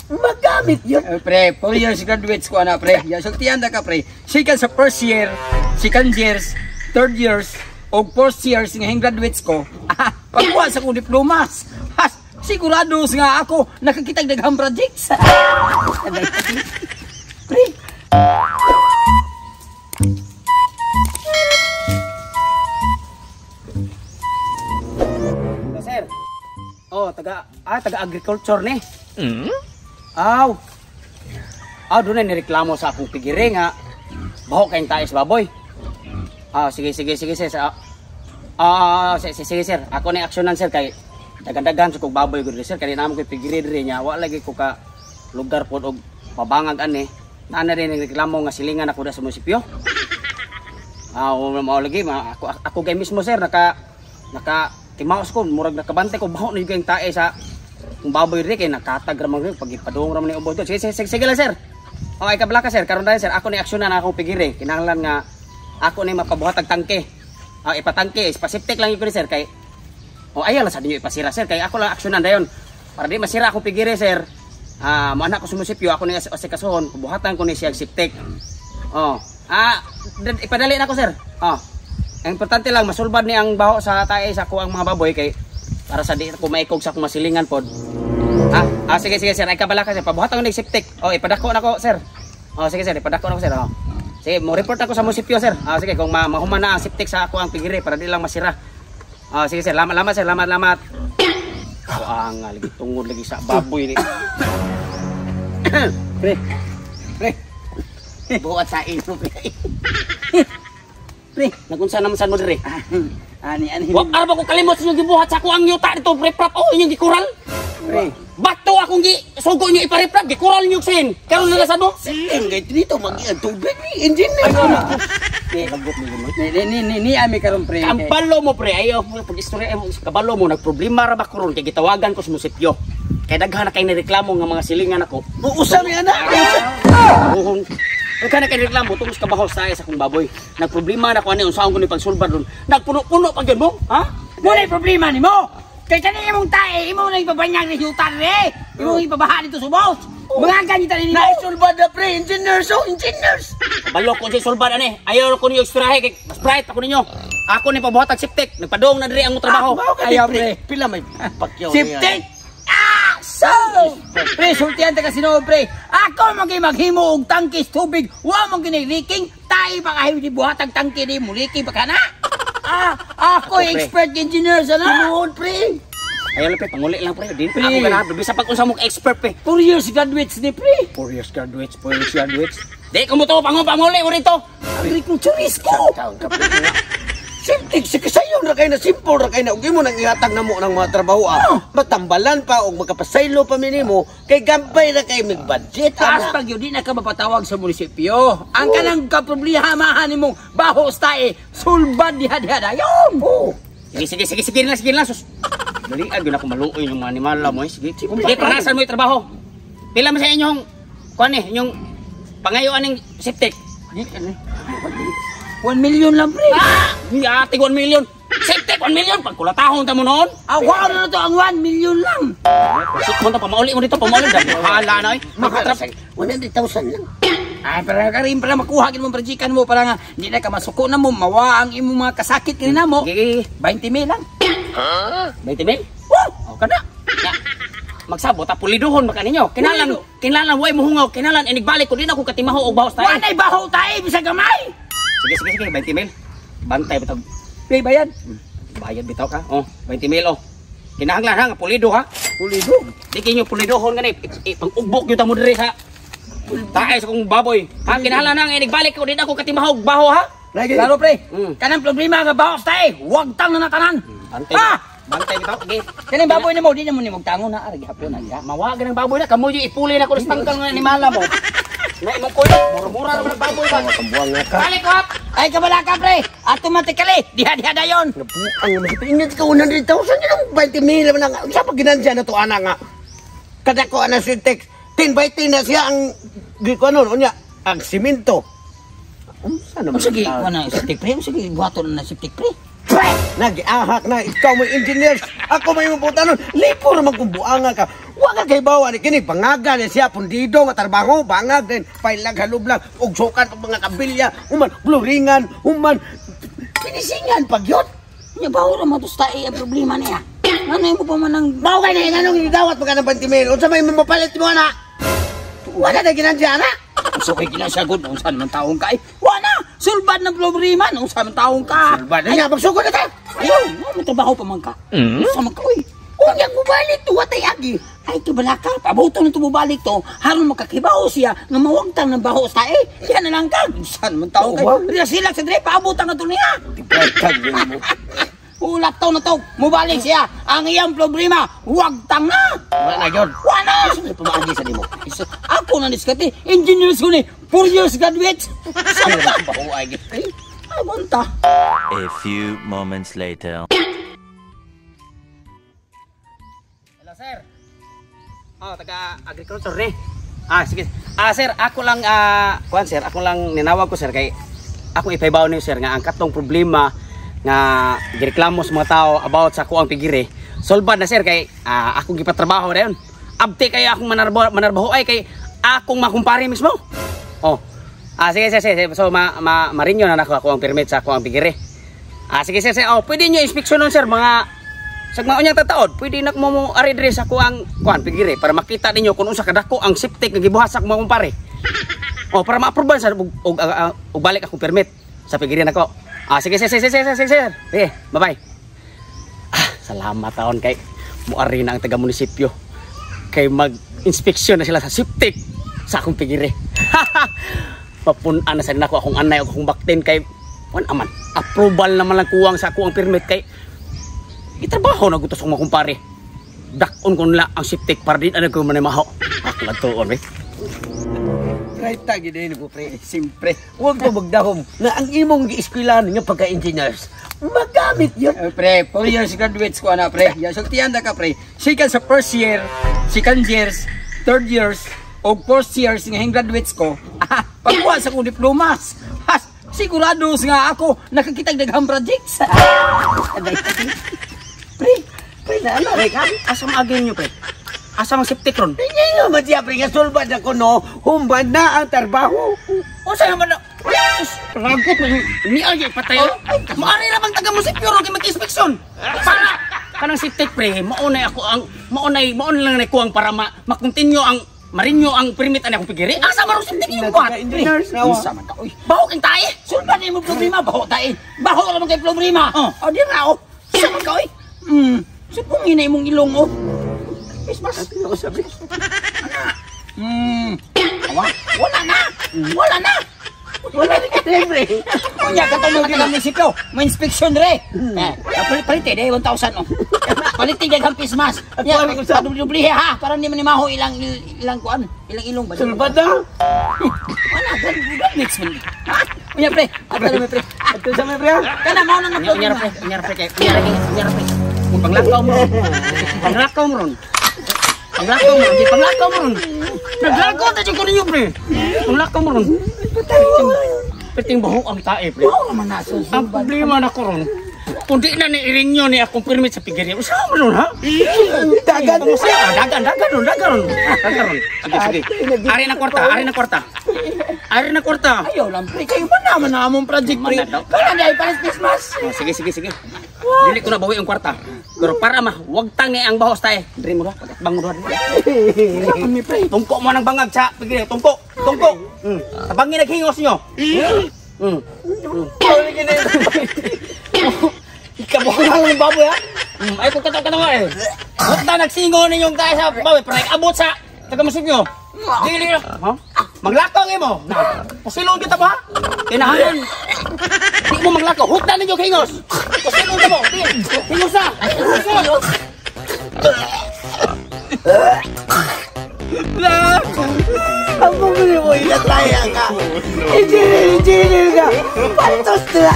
magamit yun. Pre, 4 years graduates ko na pre. Ya sultihan na ka pre. Second sa first year, second years, third years, o fourth years nga hing graduates ko. Pagkuha sa kong diplomas. Sigurado nga ako nakakitag daghang projects. Pre. Sir. Oh, taga agriculture ni. Aw. Doon na nireklamo sa akong pigire nga. Baho kayong tayo sa baboy. Sige sir. Sige sir. Ako na aksyonan sir kay dagan-dagan sa kong baboy gud sir. Kaya naman ko pigire dire niya. Wa lagi ko ka lugar po og pabangag ani. Naana rin nireklamo nga silingan ako da sa munisipyo. Mao lagi ako kay mismo sir naka timaos ko murag nakabantay ko baho na yung tae sa kung baboy rin kay nakatag ramang rin pag ipadung ramang ni ubod. Sige lang sir. Okay kabla ka sir karon dahil sir ako ni aksyonan na akong pigire kinahanglan nga ako ni mapabuhatag tangke. Ipatangke specific lang yun sir kay ayaw lang sa ninyo ipasira sir kay ako lang aksyonan dayon para di masira akong pigire sir. Maanak ko sa munisipyo ako ni asikasuhon buhatan ko ni siya siptek. Ipadali na ko sir. Ang importante lang masulbad ni ang baho sa tae sa ko ang mga baboy kay para sa di ko maikog sa akong masilingan pod. Sige sir, ay kabala ka sir. Pabuhatan ko ni septic. Ipadako na ko sir. Sige sir, ipadako na ko sir. Sige, mo report ako sa munisipyo sir. Sige, kung mahuman na ang septic sa ako ang pigire para di lang masira. Sige sir, lamat sir, lamat. Ang lagi tungod lagi sa baboy ni. Pre. Buhat sa ino pre. Pre, nagunsa naman sa mo dire. Ani. Wa ara ba ko kalimot sa gibuhat sa ako ang yuta dito pre prap inyong gikural. Pre, bato akong sugo niyo ipareprap gikural niyo sin. Karon na sa mo? Engay dito mag-ian tubig ni engine na. Lagot ni ami karon pre. Kabalo mo pre, ayo pag istorya mo kabalo mo nagproblema ra ba karon kay gitawagan ko sa munisipyo. Kay daghan na kay nireklamo nga mga silingan ako. Uusam yan na. Kana kay reklamo tungos ka bahos tayo sa akong baboy. Nagproblema na ko ani unsaon ko ni pagsulbad ron. Nagpuno-puno pa gyud mo, ha? Wala problema nimo. Kay kani imong tae, imo na ipabanyag ni yutar re. Imo ipabaha dito subos. Mga ganita ni naisulbad na pre, engineers. Balo ko si sulbad ani. Ayaw ko niyo ekstrahe kay sprite ako ninyo. Ako ni pabuhatag septic, nagpadong na diri ang trabaho. Ayaw pre. Pila may pakyaw niya. Septic. So, pre, sultihan ta kasi no, pre. Ako maghimo og tangkis tubig. Wa man giniliking. Tayo pa kayo di buhatag tangke ni muliki pa kana. Ako expert engineer sa noon, pre. Ayaw lang pre, panguli lang pre. Din ako ganado. Bisa pag unsa mo expert pre. 4 years graduates ni pre. 4 years graduates. Di ko mo to panguli mo rito. Agriculturist ko. Simtik si kasayon ra kay na simple ra kay na ugi mo nang ihatag namo ng mga trabaho matambalan pa og magkapasaylo pa minimo kay gambay ra kay mig budget taas pag yun di na ka mapatawag sa munisipyo ang kanang kaproblemahan nimong bahos tae sulbad diha dayon. Sige lang sus. Dali gyud ako maluoy yung mga animal mo sige. Di parasan mo yung trabaho. Pila man sa inyong kuan ni inyong pangayoan ning septic. 1 million lang pre. Ate 1 million. Septic 1 million pagkulatahon ta mo noon. Awa na to ang 1 million lang. Punta pamauli mo dito pamauli hala na makatrap 100,000 lang. Para karim para makuha gid mo proyekan mo para nga di na ka masuko na mo mawa ang imong mga kasakit kanina mo. 20 mil lang. 20 mil? Kada. Magsabot pulidohon maka ninyo. Kinalan way mohungaw, kinalan inigbalik ko din ako katimaho og bahos tayo. Wanay baho tayo bisag gamay. Sige 20 mil. Bantay bitaw. Pay bayad. Bayad bitaw ka. 20 mil Kinahanglan ha nga pulido ha. Pulido. Di kinyo pulidohon gani pang-ugbok gyud ta mo diri ha. Tae sa kong baboy. Ha kinahanglan nga inigbalik ko din ako katimaho og baho ha. Klaro pre. Kanang problema nga bahos tayo. Huwag tang na tanan. Bantay bitaw. Kaning baboy nimo di nimo magtangon na arag hapon na. Mawagan ang baboy na kamo yung ipuli na ko sa tangkal nga animala mo. Na imong kulo, mura-mura naman ang baboy ba? Kambuang nga ka. Balik ko! Ay, kabala ka, pre! Automatically! Diha-diha na yun! Nabuang naman ito. Ingat ka 100,000 yun. 20 mil naman nga. Sa pag ginansya na ito, ana nga. Kada ko, ana si Tex. 10 by 10 na siya ang... Di ko ano, unya. Ang simento. Ano sige, ano, septic pre? Sige, buhato na septic pre. Nag-ahak na. Ikaw may engineers. Ako may mabuta nun. Lipo naman kung buanga ka. Wa ka kay bawa ni kini bangaga ni siya pundido nga trabaho, bangag din pailag halublang ug sukat og mga kabilya, human bluringan, human pinisingan pagyot. Nya bawo ra mo to tae ang problema niya. Ano mo pa man ang Mao kay na nganong gidawat pagka ng 20 mil. Unsa may mapalit mo na? Wala na ginadya na. so kay kinasagod unsa man taong ka? Wala. Sulbad ng problema unsa man taong ka? Sulbad na magsugod na ta. Ayaw, may trabaho pa man ka. Unsa man ka oy? Unya mo balik to watay agi. Ay kibala ka, pabuto na tumubalik to, haron makakibaho siya nga mawagtang ng baho sa Yan na lang ka. Unsan man taong kay? Riya sila sa dire paabutan na to niya. Ulat to na to, mubalik siya. Ang iyang problema, huwag tanga. Wala na gyud. Wala! May pamaagi sa nimo. Ako na niskati, engineers ko ni, 4 years graduate. Saan ka? Bahuay gyud. Ay, abanta. A few moments later. Hello, sir. Oh, taga agriculture ni. Sige. Sir, ako lang kuan sir, ako lang ninawag ko sir kay ako ipaybaw niyo sir nga ang katong problema nga gireklamo sa mga tao about sa kuang pigiri. Solbad na sir kay akong gipatrabaho dayon. Abti kay akong manarbaho ay kay akong makumpare mismo. Oh. Sige. So marinyo na nako ako ang permit sa kuang pigiri. Sige. Oh, pwede niyo inspeksyonon sir mga sagmao niya tataod. Pwede nak mo ari dire sa kuang kuan pigiri para makita ninyo kung unsa kadako ang septic nga gibuhat sa mga kumpare. Oh, para ma-approve sa og balik akong permit sa pigiri nako. Sige. Sige, bye-bye. Salamat taon kay muari na ang taga-munisipyo. Kay mag-inspeksyon na sila sa septic sa akong pigiri. Papunan na sa nako akong anay o akong baktin kay aman. Approval naman lang kuwang sa akong permit kay itrabaho na gutos akong makumpare. Dakon ko nila ang septic para din ano ko man maho. Ako lang tuon, eh. Right tagi din po pre, simpre. Huwag ko magdahom na ang imong gieskwilan nga pagka-engineers. Magamit yun. Pre, 4 years graduates ko na pre. Sultihan na ka pre. Sikan sa first year, second years, third years, o fourth years nga hing graduates ko. Pagkuha sa kong diplomas. Sigurados nga ako nakakitag daghang projects. Pre na ano? Pre, asam agin nyo pre? Asam ang septic ron? Hindi nga madya pre nga sulbad ako no. Humbad na ang trabaho. O sa'yo man na? Ragot na ni ay patay. Maari na bang taga-munisipyo ron kay mag-inspeksyon? Para kanang septic pre, maunay ako ang maunay lang na kuwang para makontinue ang marinyo ang permit ani akong pigiri. Asa maro septic yung buhat? Engineers na Unsa man ka oy? Baho kang tae. Sulbad ni mo problema baho tae. Baho ra man kay problema. O di ra o. Unsa man ka oy? Sipong ina imong ilong o. Christmas. Ako sabi. Wala na. Wala na. Wala ni ka pre. Kunya ka tunog ng munisipyo. May inspeksyon re. Palite de 1,000 o. Palite de kang Christmas. Ya, dubli ha para ni manimaho ilang kuan, ilang ilong ba. Sulbad na. Wala gan next man. Ha? Kunya pre, ato na pre. Ato sa may pre. Kana mao na Unyar pre kay unyar pre. Panglakaw mo ron. Panglakaw mo ron. Naglakaw ta jud ko ninyo pre. Panglakaw mo ron. Piting baho ang tae pre. Oo man naso. Ang problema na ko ron. Kundi na ni irinyo ni akong permit sa pigiri. Usa mo ron ha? Dagan mo siya. Dagan ron. Sige. Ari na kwarta. Ayaw lang pre, kayo ba naman na among project pre? Kaya na ipalis Christmas. Sige. Dili ko na bawi ang kwarta. Pero para wag tangi ang bahos tayo. Diri mo ra, pagatbang mo ra. Kami pre. Tungko mo ng bangag sa pigiri. Tungko. Tabangin naghingos nyo. Ikabuhan lang yung baboy ha. Ay kung kataw eh. Bukta nagsingo ninyong tayo sa baboy. Pero abot sa taga-musip nyo. Dili na. Maglakaw kayo mo. Pasilong kita ba? Kinahanan. Di mo maglakaw. Hukta ninyo hingos. Pasilong ka mo. Hingos na. Ang bumili mo inataya ka. Engineer ka. Pantos na.